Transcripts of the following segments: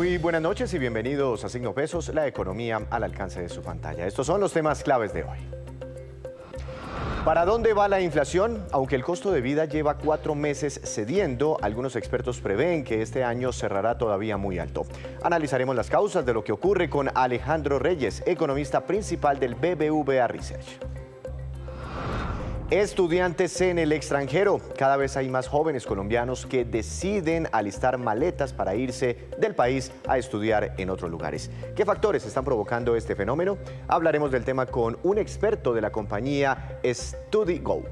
Muy buenas noches y bienvenidos a Signo Pesos, la economía al alcance de su pantalla. Estos son los temas claves de hoy. ¿Para dónde va la inflación? Aunque el costo de vida lleva 4 meses cediendo, algunos expertos prevén que este año cerrará todavía muy alto. Analizaremos las causas de lo que ocurre con Alejandro Reyes, economista principal del BBVA Research. Estudiantes en el extranjero. Cada vez hay más jóvenes colombianos que deciden alistar maletas para irse del país a estudiar en otros lugares. ¿Qué factores están provocando este fenómeno? Hablaremos del tema con un experto de la compañía StudyGo.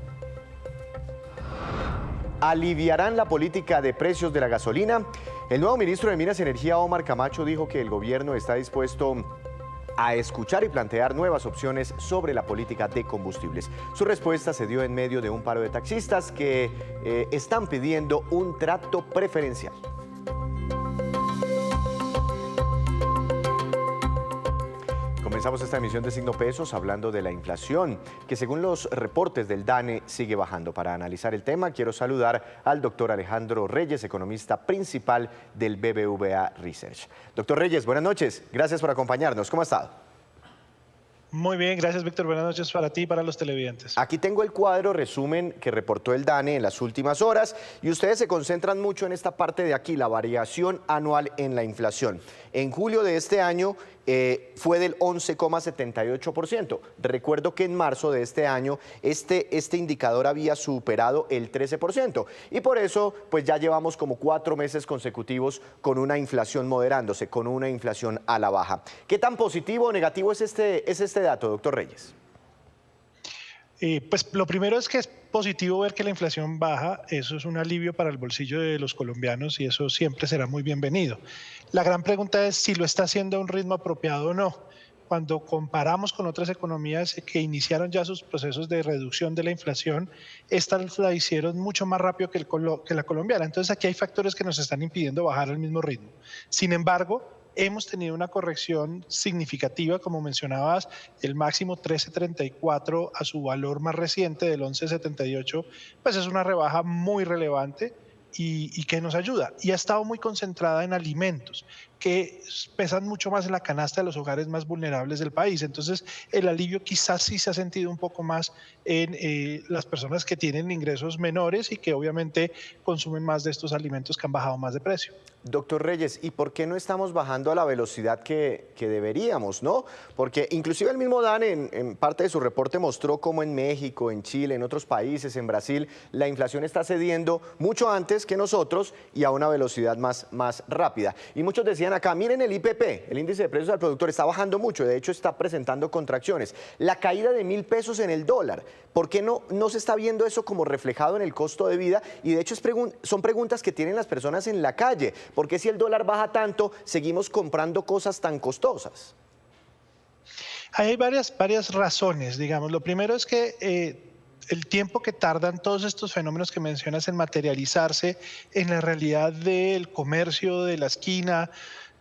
¿Aliviarán la política de precios de la gasolina? El nuevo ministro de Minas y Energía, Omar Camacho, dijo que el gobierno está dispuesto a escuchar y plantear nuevas opciones sobre la política de combustibles. Su respuesta se dio en medio de un paro de taxistas que están pidiendo un trato preferencial. Comenzamos esta emisión de Signo Pesos hablando de la inflación, que según los reportes del DANE sigue bajando. Para analizar el tema, quiero saludar al doctor Alejandro Reyes, economista principal del BBVA Research. Doctor Reyes, buenas noches. Gracias por acompañarnos. ¿Cómo ha estado? Muy bien, gracias Víctor. Buenas noches para ti y para los televidentes. Aquí tengo el cuadro resumen que reportó el DANE en las últimas horas y ustedes se concentran mucho en esta parte de aquí, la variación anual en la inflación. En julio de este año fue del 11,78%. Recuerdo que en marzo de este año este indicador había superado el 13% y por eso pues ya llevamos como 4 meses consecutivos con una inflación moderándose, con una inflación a la baja. ¿Qué tan positivo o negativo es este dato, doctor Reyes? Pues lo primero es que es positivo ver que la inflación baja, eso es un alivio para el bolsillo de los colombianos y eso siempre será muy bienvenido. La gran pregunta es si lo está haciendo a un ritmo apropiado o no. Cuando comparamos con otras economías que iniciaron ya sus procesos de reducción de la inflación, estas la hicieron mucho más rápido que la colombiana. Entonces aquí hay factores que nos están impidiendo bajar al mismo ritmo. Sin embargo, hemos tenido una corrección significativa, como mencionabas, el máximo 13.34 a su valor más reciente del 11.78, pues es una rebaja muy relevante y que nos ayuda. Y ha estado muy concentrada en alimentos, que pesan mucho más en la canasta de los hogares más vulnerables del país. Entonces, el alivio quizás sí se ha sentido un poco más en las personas que tienen ingresos menores y que obviamente consumen más de estos alimentos que han bajado más de precio. Doctor Reyes, ¿y por qué no estamos bajando a la velocidad que deberíamos, no? Porque inclusive el mismo DANE en parte de su reporte mostró cómo en México, en Chile, en otros países, en Brasil, la inflación está cediendo mucho antes que nosotros y a una velocidad más rápida. Y muchos decían acá, miren el IPP, el índice de precios al productor, está bajando mucho, de hecho está presentando contracciones. La caída de 1.000 pesos en el dólar, ¿por qué no se está viendo eso como reflejado en el costo de vida? Y de hecho son preguntas que tienen las personas en la calle. ¿Por qué si el dólar baja tanto, seguimos comprando cosas tan costosas? Hay varias razones, digamos. Lo primero es que el tiempo que tardan todos estos fenómenos que mencionas en materializarse en la realidad del comercio, de la esquina,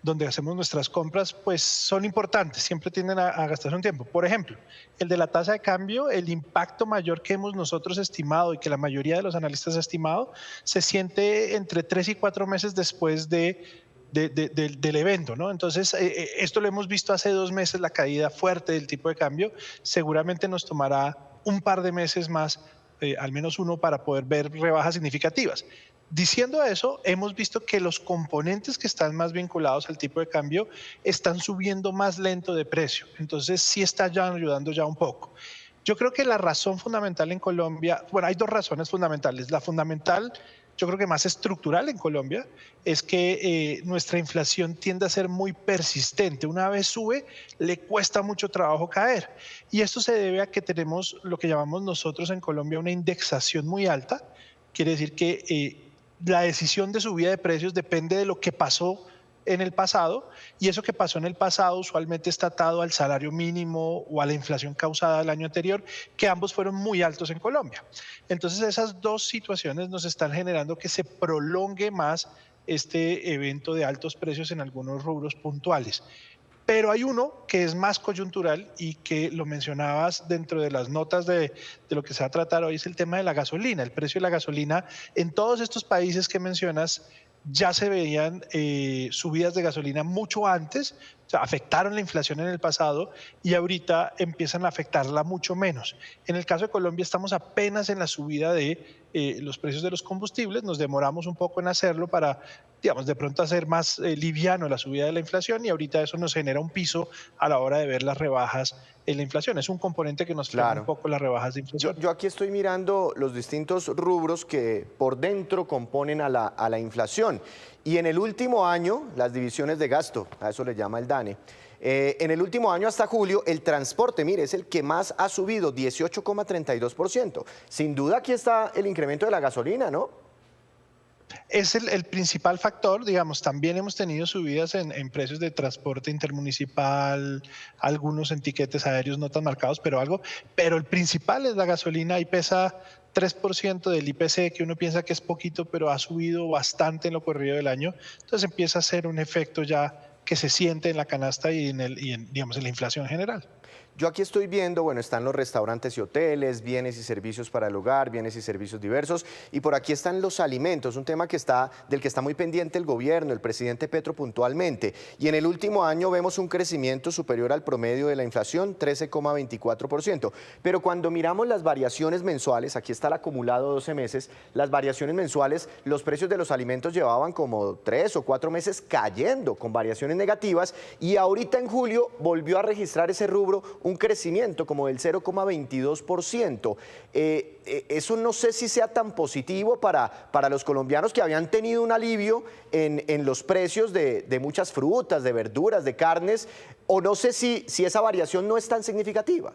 donde hacemos nuestras compras, pues son importantes, siempre tienden a gastarse un tiempo. Por ejemplo, el de la tasa de cambio, el impacto mayor que hemos nosotros estimado y que la mayoría de los analistas ha estimado, se siente entre 3 y 4 meses después del evento, ¿no? Entonces, esto lo hemos visto hace 2 meses, la caída fuerte del tipo de cambio, seguramente nos tomará un par de meses más, al menos uno, para poder ver rebajas significativas. Diciendo eso, hemos visto que los componentes que están más vinculados al tipo de cambio están subiendo más lento de precio. Entonces, sí está ya ayudando ya un poco. Yo creo que la razón fundamental en Colombia, bueno, hay 2 razones fundamentales. La fundamental, yo creo que más estructural en Colombia, es que nuestra inflación tiende a ser muy persistente. Una vez sube, le cuesta mucho trabajo caer. Y esto se debe a que tenemos lo que llamamos nosotros en Colombia una indexación muy alta. Quiere decir que la decisión de subida de precios depende de lo que pasó en el pasado y eso que pasó en el pasado usualmente está atado al salario mínimo o a la inflación causada el año anterior, que ambos fueron muy altos en Colombia. Entonces esas 2 situaciones nos están generando que se prolongue más este evento de altos precios en algunos rubros puntuales. Pero hay uno que es más coyuntural y que lo mencionabas dentro de las notas de lo que se va a tratar hoy, es el tema de la gasolina. El precio de la gasolina en todos estos países que mencionas ya se veían subidas de gasolina mucho antes, o sea, afectaron la inflación en el pasado y ahorita empiezan a afectarla mucho menos. En el caso de Colombia estamos apenas en la subida de los precios de los combustibles, nos demoramos un poco en hacerlo para, digamos, de pronto hacer más liviano la subida de la inflación y ahorita eso nos genera un piso a la hora de ver las rebajas en la inflación. Es un componente que nos frena un Claro. poco las rebajas de Yo, inflación. yo aquí estoy mirando los distintos rubros que por dentro componen a la inflación. Y en el último año, las divisiones de gasto, a eso le llama el DANE, en el último año hasta julio, el transporte, mire, es el que más ha subido, 18,32%. Sin duda aquí está el incremento de la gasolina, ¿no? Es el principal factor, digamos, también hemos tenido subidas en precios de transporte intermunicipal, algunos en tiquetes aéreos no tan marcados, pero algo, pero el principal es la gasolina y pesa 3% del IPC, que uno piensa que es poquito, pero ha subido bastante en lo corrido del año, entonces empieza a ser un efecto ya que se siente en la canasta digamos, en la inflación general. Yo aquí estoy viendo, bueno, están los restaurantes y hoteles, bienes y servicios para el hogar, bienes y servicios diversos, y por aquí están los alimentos, un tema del que está muy pendiente el gobierno, el presidente Petro puntualmente. Y en el último año vemos un crecimiento superior al promedio de la inflación, 13,24%. Pero cuando miramos las variaciones mensuales, aquí está el acumulado 12 meses, las variaciones mensuales, los precios de los alimentos llevaban como 3 o 4 meses cayendo con variaciones negativas, y ahorita en julio volvió a registrar ese rubro un crecimiento como del 0,22%. Eso no sé si sea tan positivo para los colombianos que habían tenido un alivio en los precios de muchas frutas, de verduras, de carnes, o no sé si esa variación no es tan significativa.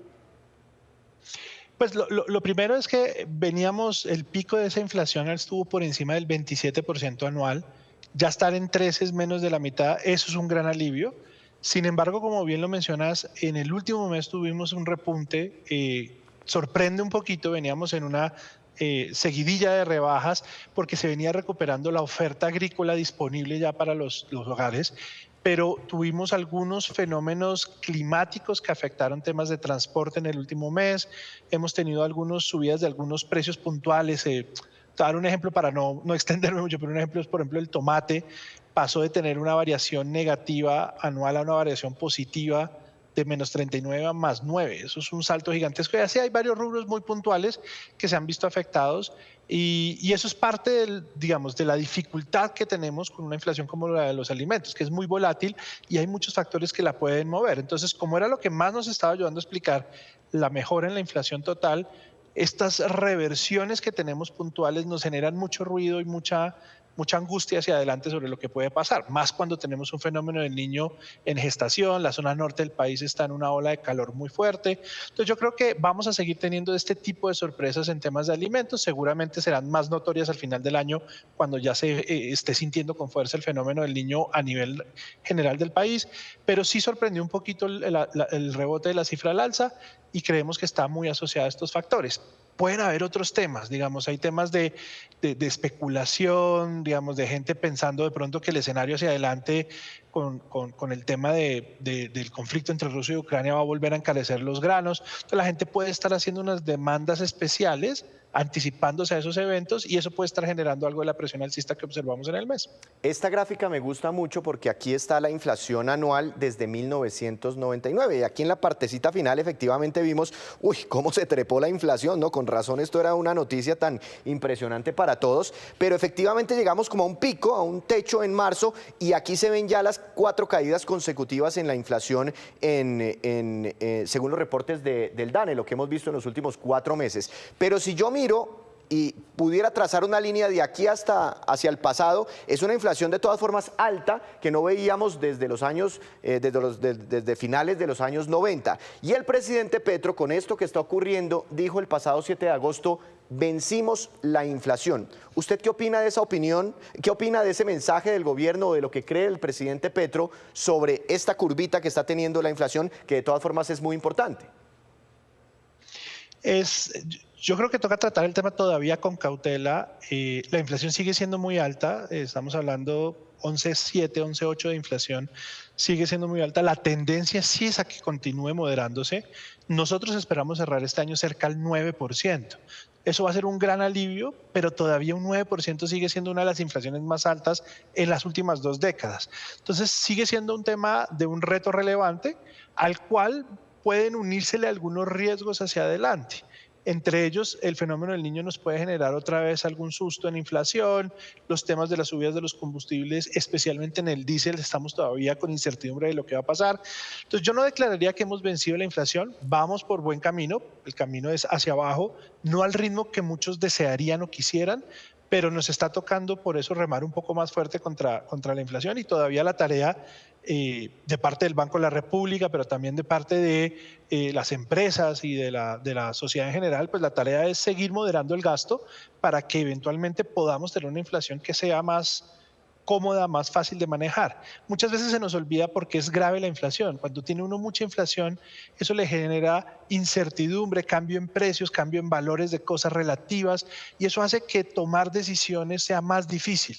Pues lo primero es que veníamos, el pico de esa inflación estuvo por encima del 27% anual, ya estar en 13 es menos de la mitad, eso es un gran alivio. Sin embargo, como bien lo mencionas, en el último mes tuvimos un repunte, sorprende un poquito, veníamos en una seguidilla de rebajas porque se venía recuperando la oferta agrícola disponible ya para los hogares, pero tuvimos algunos fenómenos climáticos que afectaron temas de transporte en el último mes, hemos tenido algunas subidas de algunos precios puntuales. Te voy a dar un ejemplo para no extenderme mucho, pero un ejemplo es, por ejemplo, el tomate pasó de tener una variación negativa anual a una variación positiva de menos 39 a más 9. Eso es un salto gigantesco. Y así hay varios rubros muy puntuales que se han visto afectados y eso es parte digamos, de la dificultad que tenemos con una inflación como la de los alimentos, que es muy volátil y hay muchos factores que la pueden mover. Entonces, como era lo que más nos estaba ayudando a explicar la mejora en la inflación total, estas reversiones que tenemos puntuales nos generan mucho ruido y mucha angustia hacia adelante sobre lo que puede pasar, más cuando tenemos un fenómeno del niño en gestación, la zona norte del país está en una ola de calor muy fuerte. Entonces yo creo que vamos a seguir teniendo este tipo de sorpresas en temas de alimentos, seguramente serán más notorias al final del año cuando ya se esté sintiendo con fuerza el fenómeno del niño a nivel general del país, pero sí sorprendió un poquito el rebote de la cifra al alza y creemos que está muy asociada a estos factores. Pueden haber otros temas, digamos, hay temas de especulación, digamos, de gente pensando de pronto que el escenario hacia adelante con el tema del conflicto entre Rusia y Ucrania va a volver a encarecer los granos. Entonces la gente puede estar haciendo unas demandas especiales anticipándose a esos eventos y eso puede estar generando algo de la presión alcista que observamos en el mes. Esta gráfica me gusta mucho porque aquí está la inflación anual desde 1999 y aquí en la partecita final efectivamente vimos, uy, cómo se trepó la inflación, ¿no? Con razón esto era una noticia tan impresionante para todos, pero efectivamente llegamos como a un pico, a un techo en marzo y aquí se ven ya las 4 caídas consecutivas en la inflación según los reportes del DANE, lo que hemos visto en los últimos 4 meses. Pero si yo miro y pudiera trazar una línea de aquí hacia el pasado, es una inflación de todas formas alta que no veíamos desde los años, desde finales de los años 90. Y el presidente Petro, con esto que está ocurriendo, dijo el pasado 7 de agosto, vencimos la inflación. ¿Usted qué opina de esa opinión? ¿Qué opina de ese mensaje del gobierno o de lo que cree el presidente Petro sobre esta curvita que está teniendo la inflación, que de todas formas es muy importante? Es, yo creo que toca tratar el tema todavía con cautela. La inflación sigue siendo muy alta, estamos hablando 11,7, 11,8 de inflación, sigue siendo muy alta. La tendencia sí es a que continúe moderándose. Nosotros esperamos cerrar este año cerca al 9%. Eso va a ser un gran alivio, pero todavía un 9% sigue siendo una de las inflaciones más altas en las últimas 2 décadas. Entonces sigue siendo un tema de un reto relevante al cual pueden unírsele algunos riesgos hacia adelante. Entre ellos, el fenómeno del niño nos puede generar otra vez algún susto en inflación, los temas de las subidas de los combustibles, especialmente en el diésel, estamos todavía con incertidumbre de lo que va a pasar. Entonces, yo no declararía que hemos vencido la inflación, vamos por buen camino, el camino es hacia abajo, no al ritmo que muchos desearían o quisieran, pero nos está tocando por eso remar un poco más fuerte contra la inflación y todavía la tarea de parte del Banco de la República, pero también de parte de las empresas y de la sociedad en general, pues la tarea es seguir moderando el gasto para que eventualmente podamos tener una inflación que sea más cómoda, más fácil de manejar. Muchas veces se nos olvida porque es grave la inflación. Cuando tiene uno mucha inflación, eso le genera incertidumbre, cambio en precios, cambio en valores de cosas relativas, y eso hace que tomar decisiones sea más difícil.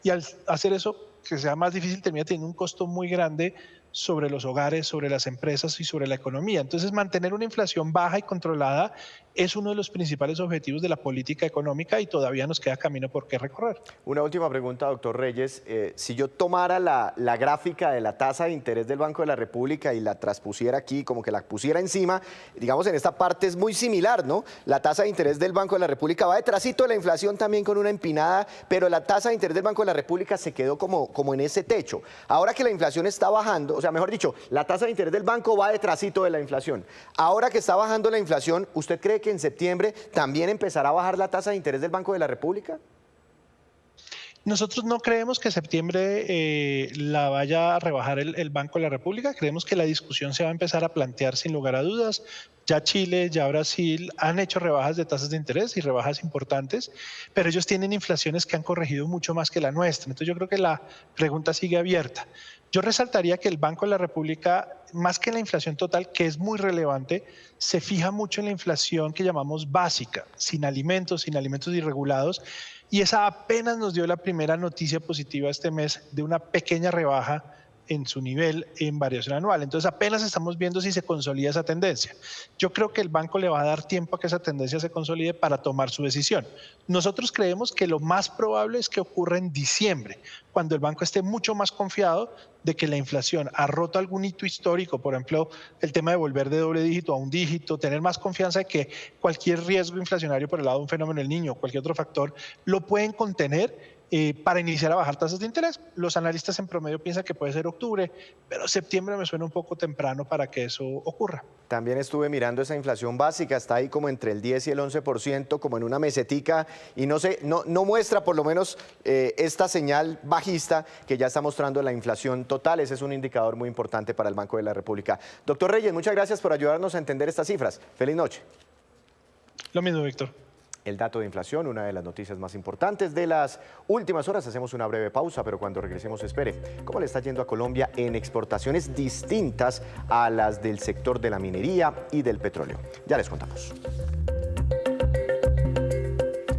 Y al hacer eso, que sea más difícil, termina teniendo un costo muy grande sobre los hogares, sobre las empresas y sobre la economía. Entonces, mantener una inflación baja y controlada es uno de los principales objetivos de la política económica y todavía nos queda camino por qué recorrer. Una última pregunta, doctor Reyes. Si yo tomara la gráfica de la tasa de interés del Banco de la República y la transpusiera aquí, como que la pusiera encima, digamos en esta parte es muy similar, ¿no? La tasa de interés del Banco de la República va detrásito de la inflación también con una empinada, pero la tasa de interés del Banco de la República se quedó como en ese techo. Ahora que la inflación está bajando, o sea, mejor dicho, la tasa de interés del banco va detrásito de la inflación. Ahora que está bajando la inflación, ¿usted cree que en septiembre también empezará a bajar la tasa de interés del Banco de la República? Nosotros no creemos que septiembre la vaya a rebajar el Banco de la República. Creemos que la discusión se va a empezar a plantear sin lugar a dudas. Ya Chile, ya Brasil han hecho rebajas de tasas de interés y rebajas importantes, pero ellos tienen inflaciones que han corregido mucho más que la nuestra. Entonces yo creo que la pregunta sigue abierta. Yo resaltaría que el Banco de la República, más que en la inflación total, que es muy relevante, se fija mucho en la inflación que llamamos básica, sin alimentos irregulados, y esa apenas nos dio la primera noticia positiva este mes de una pequeña rebaja en su nivel en variación anual. Entonces apenas estamos viendo si se consolida esa tendencia. Yo creo que el banco le va a dar tiempo a que esa tendencia se consolide para tomar su decisión. Nosotros creemos que lo más probable es que ocurra en diciembre, cuando el banco esté mucho más confiado de que la inflación ha roto algún hito histórico, por ejemplo, el tema de volver de doble dígito a un dígito, tener más confianza de que cualquier riesgo inflacionario por el lado de un fenómeno del niño o cualquier otro factor lo pueden contener para iniciar a bajar tasas de interés. Los analistas en promedio piensan que puede ser octubre, pero septiembre me suena un poco temprano para que eso ocurra. También estuve mirando esa inflación básica, está ahí como entre el 10 y el 11%, como en una mesetica, y no sé, no muestra por lo menos esta señal bajista que ya está mostrando la inflación total. Ese es un indicador muy importante para el Banco de la República. Doctor Reyes, muchas gracias por ayudarnos a entender estas cifras. Feliz noche. Lo mismo, Víctor. El dato de inflación, una de las noticias más importantes de las últimas horas. Hacemos una breve pausa, pero cuando regresemos espere. ¿Cómo le está yendo a Colombia en exportaciones distintas a las del sector de la minería y del petróleo? Ya les contamos.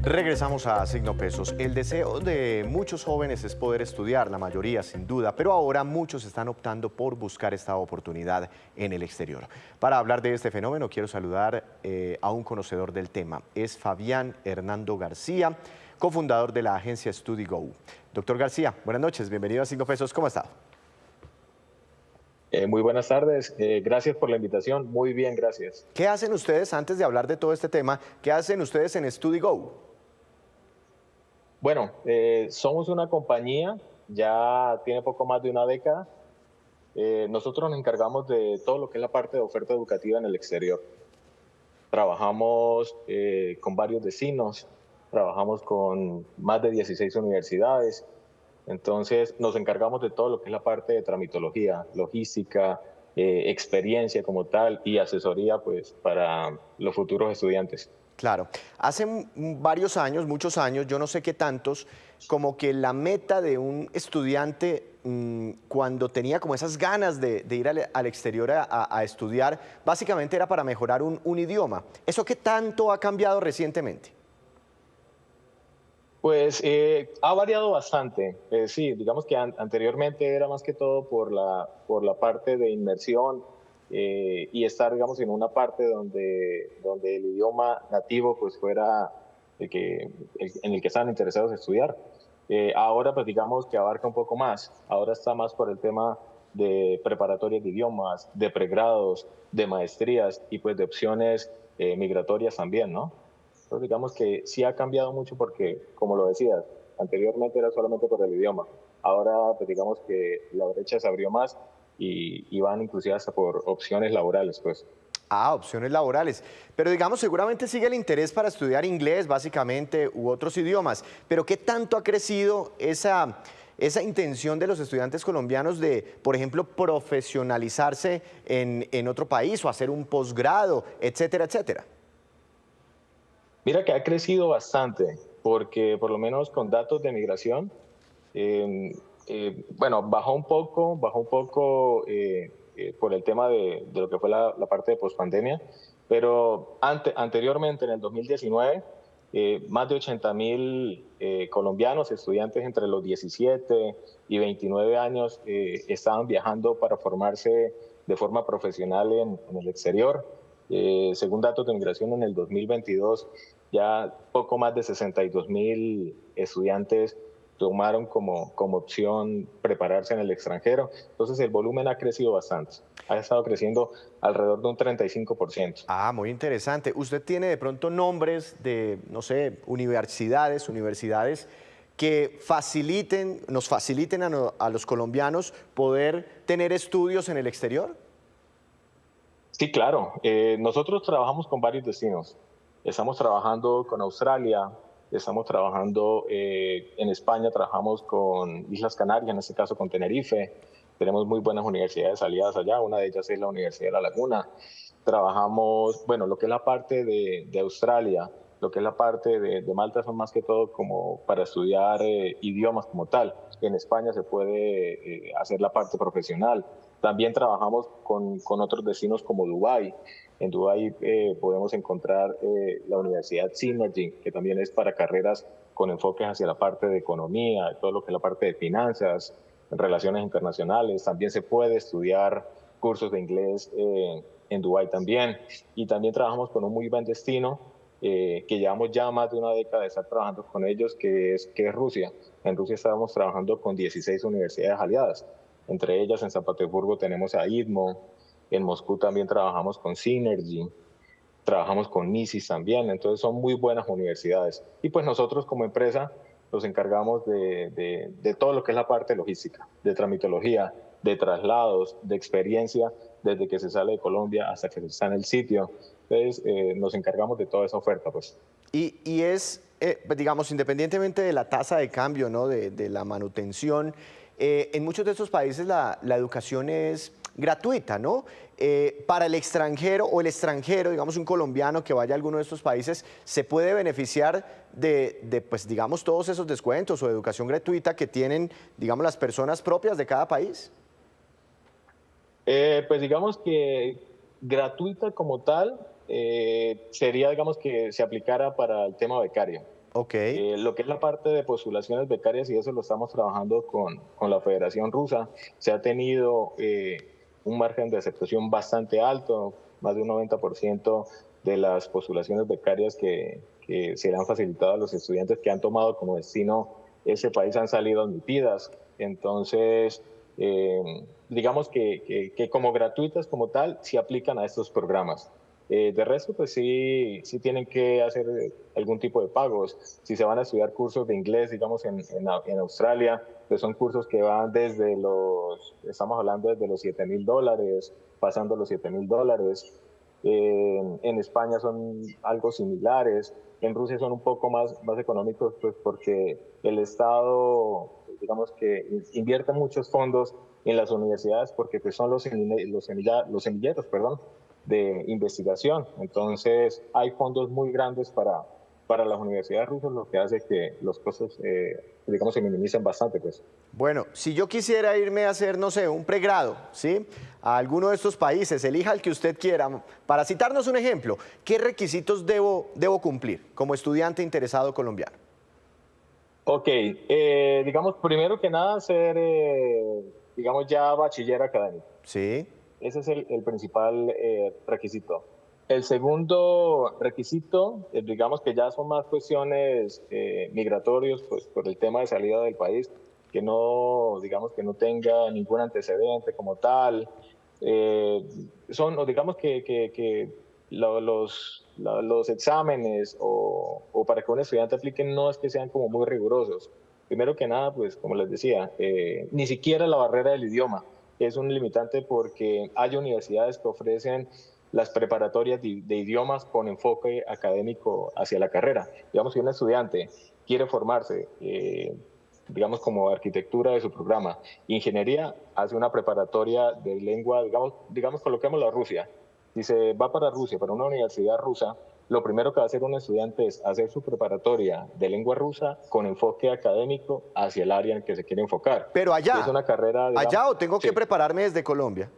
Regresamos a Signo Pesos. El deseo de muchos jóvenes es poder estudiar, la mayoría sin duda, pero ahora muchos están optando por buscar esta oportunidad en el exterior. Para hablar de este fenómeno quiero saludar a un conocedor del tema. Es Fabián Hernando García, cofundador de la agencia StudyGo. Doctor García, buenas noches, bienvenido a Signo Pesos. ¿Cómo está? Muy buenas tardes, gracias por la invitación. Muy bien, gracias. ¿Qué hacen ustedes, antes de hablar de todo este tema, qué hacen ustedes en StudyGo? Bueno, somos una compañía, ya tiene poco más de una década. Nosotros nos encargamos de todo lo que es la parte de oferta educativa en el exterior. Trabajamos con varios destinos, trabajamos con más de 16 universidades. Entonces nos encargamos de todo lo que es la parte de tramitología, logística, experiencia como tal y asesoría pues para los futuros estudiantes. Claro. Hace varios años, muchos años, yo no sé qué tantos, como que la meta de un estudiante cuando tenía como esas ganas de ir al exterior a estudiar, básicamente era para mejorar un idioma. ¿Eso qué tanto ha cambiado recientemente? Pues ha variado bastante. Sí, digamos que anteriormente era más que todo por la parte de inmersión y estar, digamos, en una parte donde el idioma nativo pues fuera en el que estaban interesados en estudiar. Ahora, pues digamos que abarca un poco más. Ahora está más por el tema de preparatorias de idiomas, de pregrados, de maestrías y pues de opciones migratorias también, ¿no? Entonces, digamos que sí ha cambiado mucho porque, como lo decías, anteriormente era solamente por el idioma. Ahora, pues digamos que la brecha se abrió más y van inclusive hasta por opciones laborales, pues. Ah, opciones laborales. Pero digamos, seguramente sigue el interés para estudiar inglés, básicamente, u otros idiomas. Pero ¿qué tanto ha crecido esa intención de los estudiantes colombianos de, por ejemplo, profesionalizarse en otro país o hacer un posgrado, etcétera, etcétera? Mira que ha crecido bastante, porque por lo menos con datos de migración, eh, bueno, bajó un poco por el tema de lo que fue la parte de pospandemia, pero anteriormente, en el 2019, más de 80.000 colombianos, estudiantes entre los 17 y 29 años, estaban viajando para formarse de forma profesional en el exterior. Según datos de migración, en el 2022 ya poco más de 62.000 estudiantes tomaron como opción prepararse en el extranjero. Entonces el volumen ha crecido bastante, ha estado creciendo alrededor de un 35%. Ah, muy interesante. ¿Usted tiene de pronto nombres de, no sé, universidades que nos faciliten a los colombianos poder tener estudios en el exterior? Sí, claro. Nosotros trabajamos con varios destinos. Estamos trabajando con Australia, estamos trabajando en España, trabajamos con Islas Canarias, en este caso con Tenerife. Tenemos muy buenas universidades aliadas allá, una de ellas es la Universidad de La Laguna. Trabajamos, bueno, lo que es la parte de Australia, lo que es la parte de Malta son más que todo como para estudiar idiomas como tal. En España se puede hacer la parte profesional. También trabajamos con otros destinos como Dubái. En Dubái podemos encontrar la Universidad Synergy, que también es para carreras con enfoques hacia la parte de economía, todo lo que es la parte de finanzas, relaciones internacionales. También se puede estudiar cursos de inglés en Dubái también. Y también trabajamos con un muy buen destino que llevamos ya más de una década de estar trabajando con ellos, que es Rusia. En Rusia estábamos trabajando con 16 universidades aliadas. Entre ellas, en San Petersburgo tenemos a IDMO, en Moscú también trabajamos con Synergy, trabajamos con MISIS también, entonces son muy buenas universidades. Y pues nosotros como empresa nos encargamos de todo lo que es la parte logística, de tramitología, de traslados, de experiencia, desde que se sale de Colombia hasta que se está en el sitio. Entonces nos encargamos de toda esa oferta, pues. Y es, pues, digamos, independientemente de la tasa de cambio, ¿no? De la manutención, en muchos de estos países la educación es gratuita, ¿no? Para el extranjero o el extranjero, digamos un colombiano que vaya a alguno de estos países, ¿se puede beneficiar pues, digamos, todos esos descuentos o educación gratuita que tienen, digamos, las personas propias de cada país? Pues digamos que gratuita como tal sería, digamos, que se aplicara para el tema becario. Ok. Lo que es la parte de postulaciones becarias, y eso lo estamos trabajando con la Federación Rusa, se ha tenido un margen de aceptación bastante alto, más de un 90% de las postulaciones becarias que se le han facilitado a los estudiantes que han tomado como destino ese país han salido admitidas. Entonces, digamos que como gratuitas como tal, se aplican a estos programas. De resto, pues sí tienen que hacer algún tipo de pagos. Si se van a estudiar cursos de inglés, digamos, en Australia, pues son cursos que van estamos hablando desde los $7.000, pasando los $7.000. en España son algo similares, en Rusia son un poco más económicos, pues porque el Estado, digamos que invierte muchos fondos en las universidades porque pues son los semilleros, perdón, de investigación. Entonces hay fondos muy grandes para las universidades rusas, lo que hace que los costos, digamos, se minimicen bastante, pues. Bueno, si yo quisiera irme a hacer, no sé, un pregrado, ¿sí? A alguno de estos países, elija el que usted quiera. Para citarnos un ejemplo, ¿qué requisitos debo cumplir como estudiante interesado colombiano? Ok, digamos, primero que nada, ser, digamos, ya bachiller académico. Sí. Ese es el principal requisito. El segundo requisito, digamos que ya son más cuestiones migratorios, pues por el tema de salida del país, que no, digamos que no tenga ningún antecedente como tal. Eh, Son, o digamos que los exámenes o para que un estudiante aplique no es que sean como muy rigurosos. Primero que nada, pues como les decía, ni siquiera la barrera del idioma es un limitante porque hay universidades que ofrecen las preparatorias de idiomas con enfoque académico hacia la carrera. Digamos, si un estudiante quiere formarse, digamos, como arquitectura de su programa, ingeniería, hace una preparatoria de lengua, digamos coloquémoslo a Rusia. Si se va para Rusia, para una universidad rusa, lo primero que va a hacer un estudiante es hacer su preparatoria de lengua rusa con enfoque académico hacia el área en que se quiere enfocar. Pero Y es una carrera, digamos, allá o tengo que sí. prepararme desde Colombia.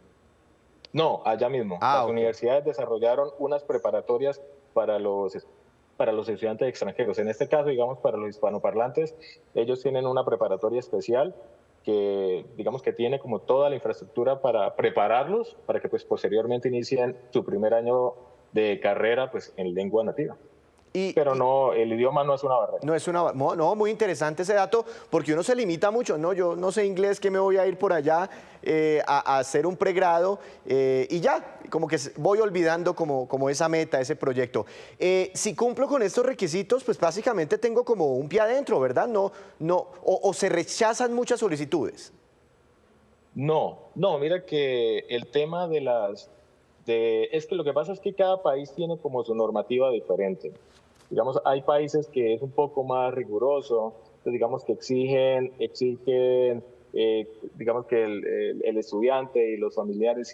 No, allá mismo. Ah, Las ok. universidades desarrollaron unas preparatorias para los estudiantes extranjeros. En este caso, digamos, para los hispanoparlantes, ellos tienen una preparatoria especial que, digamos, que tiene como toda la infraestructura para prepararlos para que, pues, posteriormente inicien su primer año de carrera, pues, en lengua nativa. Pero Y no, el idioma no es una barrera. no es no, muy interesante ese dato, porque uno se limita mucho, no, yo no sé inglés, que me voy a ir por allá a hacer un pregrado y ya, como que voy olvidando como esa meta, ese proyecto. Si cumplo con estos requisitos, pues básicamente tengo como un pie adentro, ¿verdad? O se rechazan muchas solicitudes. No, mira que el tema es que lo que pasa es que cada país tiene como su normativa diferente. Digamos, hay países que es un poco más riguroso, entonces digamos que exigen digamos que el estudiante y los familiares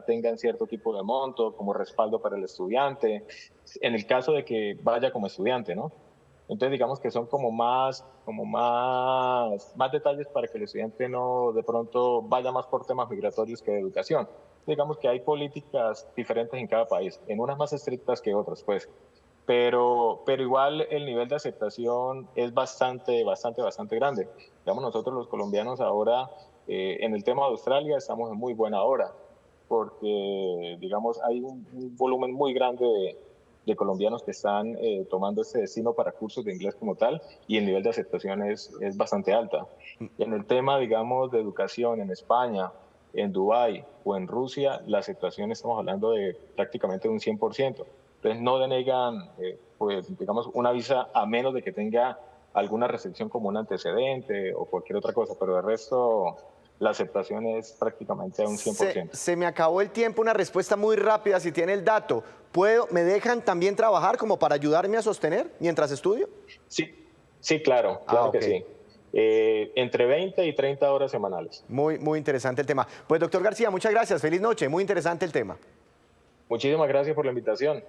tengan cierto tipo de monto como respaldo para el estudiante, en el caso de que vaya como estudiante, ¿no? Entonces digamos que son más detalles para que el estudiante no de pronto vaya más por temas migratorios que de educación. Digamos que hay políticas diferentes en cada país, en unas más estrictas que otras, pues. Pero igual el nivel de aceptación es bastante grande. Digamos, nosotros los colombianos ahora, en el tema de Australia, estamos en muy buena hora, porque, digamos, hay un volumen muy grande de colombianos que están tomando este destino para cursos de inglés como tal, y el nivel de aceptación es bastante alta. En el tema, digamos, de educación en España, en Dubái o en Rusia, la aceptación estamos hablando de prácticamente un 100%. Entonces no denegan, pues, digamos, una visa a menos de que tenga alguna restricción como un antecedente o cualquier otra cosa, pero de resto la aceptación es prácticamente a un 100%. Se me acabó el tiempo, una respuesta muy rápida, si tiene el dato. ¿Me dejan también trabajar como para ayudarme a sostener mientras estudio? Sí, claro, claro que Ok. sí. Entre 20 y 30 horas semanales. Muy interesante el tema. Pues doctor García, muchas gracias, feliz noche, muy interesante el tema. Muchísimas gracias por la invitación.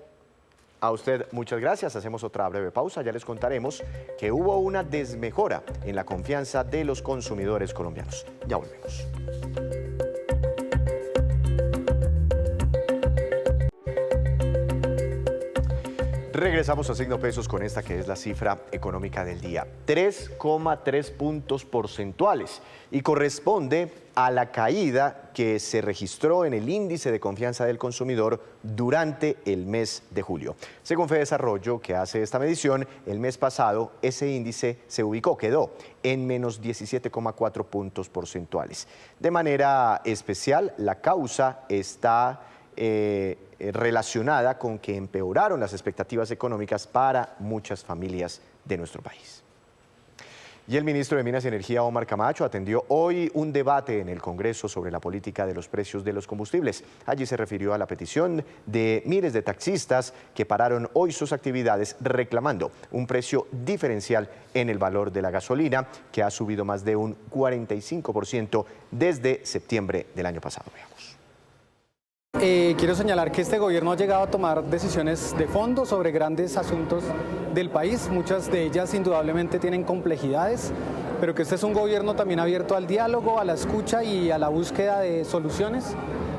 A usted muchas gracias, hacemos otra breve pausa, ya les contaremos que hubo una desmejora en la confianza de los consumidores colombianos. Ya volvemos. Regresamos a Signo Pesos con esta que es la cifra económica del día. 3,3 puntos porcentuales y corresponde a la caída que se registró en el índice de confianza del consumidor durante el mes de julio. Según Fedesarrollo, que hace esta medición, el mes pasado ese índice quedó en menos 17,4 puntos porcentuales. De manera especial, la causa está relacionada con que empeoraron las expectativas económicas para muchas familias de nuestro país. Y el ministro de Minas y Energía, Omar Camacho, atendió hoy un debate en el Congreso sobre la política de los precios de los combustibles. Allí se refirió a la petición de miles de taxistas que pararon hoy sus actividades reclamando un precio diferencial en el valor de la gasolina, que ha subido más de un 45% desde septiembre del año pasado. Veamos. Quiero señalar que este gobierno ha llegado a tomar decisiones de fondo sobre grandes asuntos del país. Muchas de ellas indudablemente tienen complejidades, pero que este es un gobierno también abierto al diálogo, a la escucha y a la búsqueda de soluciones.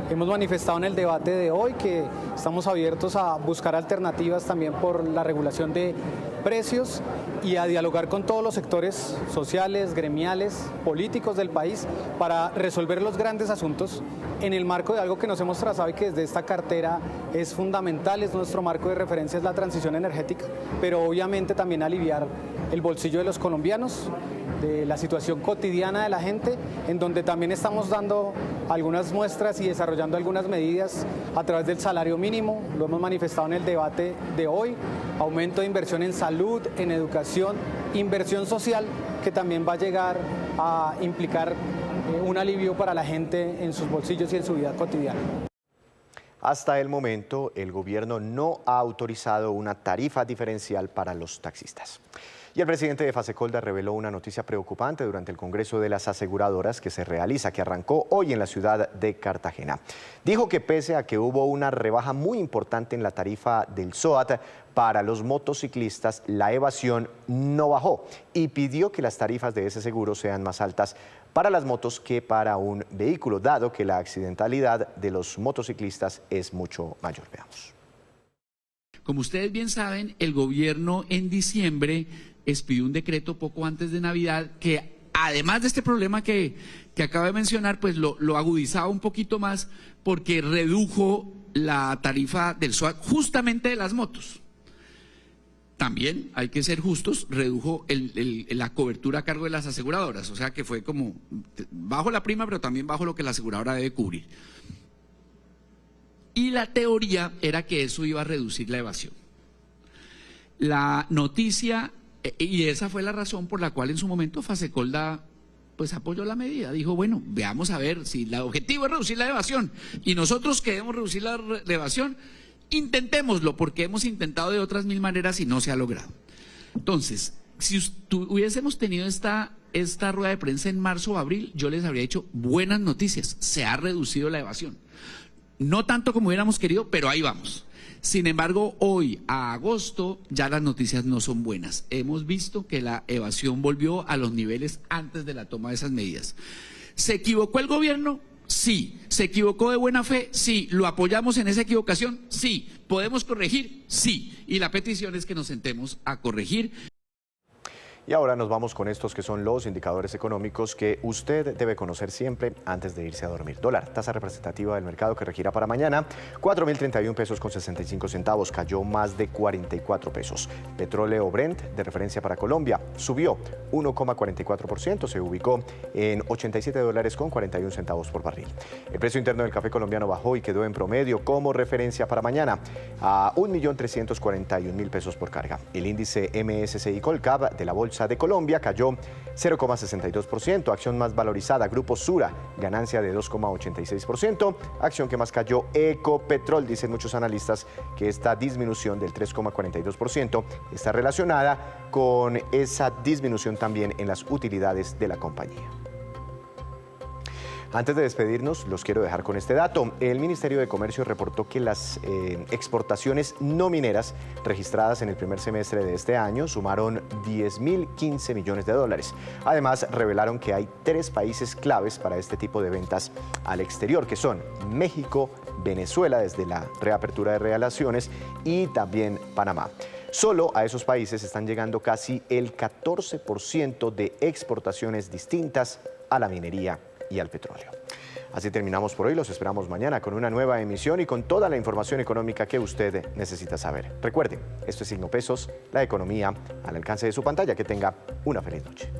Hemos manifestado en el debate de hoy que estamos abiertos a buscar alternativas también por la regulación de precios y a dialogar con todos los sectores sociales, gremiales, políticos del país para resolver los grandes asuntos en el marco de algo que nos hemos trazado y que desde esta cartera es fundamental, es nuestro marco de referencia, es la transición energética, pero obviamente también aliviar el bolsillo de los colombianos, de la situación cotidiana de la gente, en donde también estamos dando algunas muestras y desarrollando algunas medidas a través del salario mínimo, lo hemos manifestado en el debate de hoy, aumento de inversión en salud, en educación, inversión social, que también va a llegar a implicar un alivio para la gente en sus bolsillos y en su vida cotidiana. Hasta el momento, el gobierno no ha autorizado una tarifa diferencial para los taxistas. Y el presidente de Fasecolda reveló una noticia preocupante durante el Congreso de las Aseguradoras que arrancó hoy en la ciudad de Cartagena. Dijo que pese a que hubo una rebaja muy importante en la tarifa del SOAT para los motociclistas, la evasión no bajó y pidió que las tarifas de ese seguro sean más altas para las motos que para un vehículo, dado que la accidentalidad de los motociclistas es mucho mayor. Veamos. Como ustedes bien saben, el gobierno en diciembre expidió un decreto poco antes de Navidad que, además de este problema que acabo de mencionar, pues lo agudizaba un poquito más porque redujo la tarifa del SOAT justamente de las motos. También, hay que ser justos, redujo la cobertura a cargo de las aseguradoras, o sea que fue como bajo la prima, pero también bajo lo que la aseguradora debe cubrir. Y la teoría era que eso iba a reducir la evasión. La noticia, y esa fue la razón por la cual en su momento Fasecolda pues apoyó la medida. Dijo, bueno, veamos a ver si el objetivo es reducir la evasión y nosotros queremos reducir la evasión, intentémoslo, porque hemos intentado de otras mil maneras y no se ha logrado. Entonces, si hubiésemos tenido esta rueda de prensa en marzo o abril, yo les habría dicho buenas noticias, se ha reducido la evasión. No tanto como hubiéramos querido, pero ahí vamos. Sin embargo, hoy, a agosto, ya las noticias no son buenas. Hemos visto que la evasión volvió a los niveles antes de la toma de esas medidas. ¿Se equivocó el gobierno? Sí. ¿Se equivocó de buena fe? Sí. ¿Lo apoyamos en esa equivocación? Sí. ¿Podemos corregir? Sí. Y la petición es que nos sentemos a corregir. Y ahora nos vamos con estos que son los indicadores económicos que usted debe conocer siempre antes de irse a dormir. Dólar, tasa representativa del mercado que regirá para mañana, 4.031 pesos con 65 centavos, cayó más de 44 pesos. Petróleo Brent, de referencia para Colombia, subió 1,44%, se ubicó en 87 dólares con 41 centavos por barril. El precio interno del café colombiano bajó y quedó en promedio como referencia para mañana a 1.341.000 pesos por carga. El índice MSCI Colcap de la Bolsa de Colombia cayó 0,62%, acción más valorizada, Grupo Sura, ganancia de 2,86%, acción que más cayó, Ecopetrol. Dicen muchos analistas que esta disminución del 3,42% está relacionada con esa disminución también en las utilidades de la compañía. Antes de despedirnos, los quiero dejar con este dato. El Ministerio de Comercio reportó que las exportaciones no mineras registradas en el primer semestre de este año sumaron 10.015 millones de dólares. Además, revelaron que hay 3 países claves para este tipo de ventas al exterior, que son México, Venezuela, desde la reapertura de relaciones, y también Panamá. Solo a esos países están llegando casi el 14% de exportaciones distintas a la minería y al petróleo. Así terminamos por hoy, los esperamos mañana con una nueva emisión y con toda la información económica que usted necesita saber. Recuerde, esto es Signo Pesos, la economía al alcance de su pantalla. Que tenga una feliz noche.